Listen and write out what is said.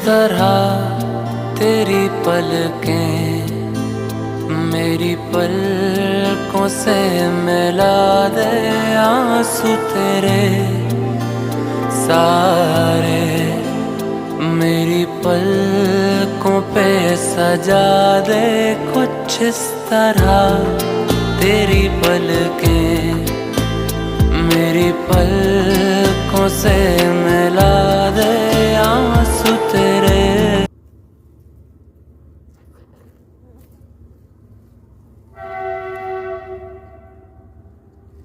तरह तेरी पलकें मेरी पलकों से मिला दे, आंसू तेरे सारे मेरी पलकों पे सजा दे। कुछ इस तरह तेरी पलकें मेरी पलकों से मिला दे।